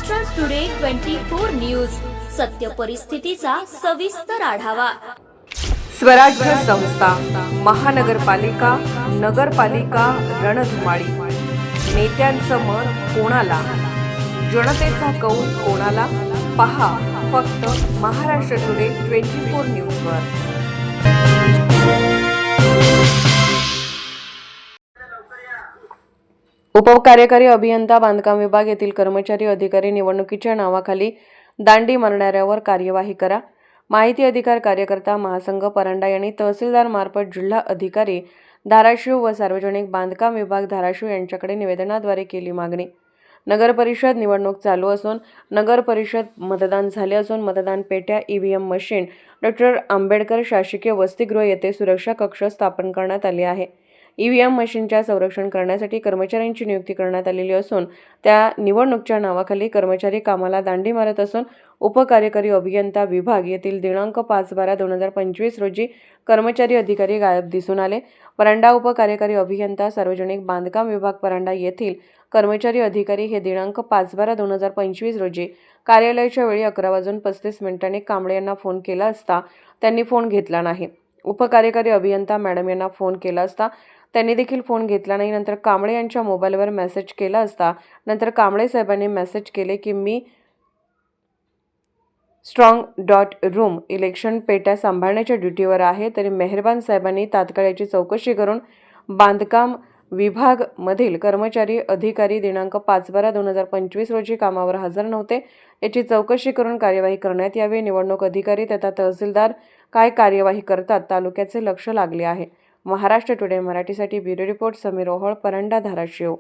Maharashtra today 24 news, सत्य परिस्थितीचा सविस्तर आढावा। स्वराज्य संस्था, महानगरपालिका, नगरपालिका रणधुमाळी। नेत्यांचं मत कोणाला, जनतेचा कौल कोणाला? पहा फक्त महाराष्ट्र टुडे 24 न्यूजवर। उपकार्यकारी अभियंता बांधकाम विभाग येथील कर्मचारी अधिकारी निवडणुकीच्या नावाखाली दांडी मारणाऱ्यावर कार्यवाही करा। माहिती अधिकार कार्यकर्ता महासंघ परांडा यांनी तहसीलदार मार्फत जिल्हा अधिकारी धाराशिव व सार्वजनिक बांधकाम विभाग धाराशिव यांच्याकडे निवेदनाद्वारे केली मागणी। नगर परिषद निवडणूक चालू असून नगर परिषद मतदान झाले असून मतदान पेट्या ईव्हीएम मशीन डॉ. आंबेडकर शासकीय वसतिगृह येथे सुरक्षा कक्ष स्थापन करण्यात आले आहे। ईव्हीएम मशीनच्या संरक्षण करण्यासाठी कर्मचाऱ्यांची नियुक्ती करण्यात आलेली असून त्या निवडणुकीच्या नावाखाली कर्मचारी कामाला दांडी मारत असून उपकार्यकारी अभियंता विभाग येथील दिनांक 5/12/2025 रोजी कर्मचारी अधिकारी गायब दिसून आले। परांडा उपकार्यकारी अभियंता सार्वजनिक बांधकाम विभाग परांडा येथील कर्मचारी अधिकारी हे दिनांक 5/12/2025 रोजी कार्यालयाच्या वेळी 11:35 कांबळे यांना फोन केला असता त्यांनी फोन घेतला नाही। उपकार्यकारी अभियंता मॅडम यांना फोन केला असता त्यांनी देखील फोन घेतला नाही। नंतर कांबळे यांच्या मोबाईलवर मेसेज केला असता नंतर कांबळे साहेबांनी मेसेज केले की मी स्ट्रॉंग.रूम इलेक्शन पेट्या सांभाळण्याच्या ड्युटीवर आहे, तरी मेहरबान साहेबांनी तात्काळ याची चौकशी करून बांधकाम विभाग मधील कर्मचारी अधिकारी दिनांक 5/12/2025 रोजी कामावर हजर नव्हते याची चौकशी करून कार्यवाही करण्यात यावी। निवडणूक अधिकारी तथा तहसीलदार काय कार्यवाही करतात तालुक्याचे लक्ष लागले आहे। महाराष्ट्र टुडे मराठीसाठी ब्युरो रिपोर्ट समीर ओहोळ, परांडा, धाराशिव।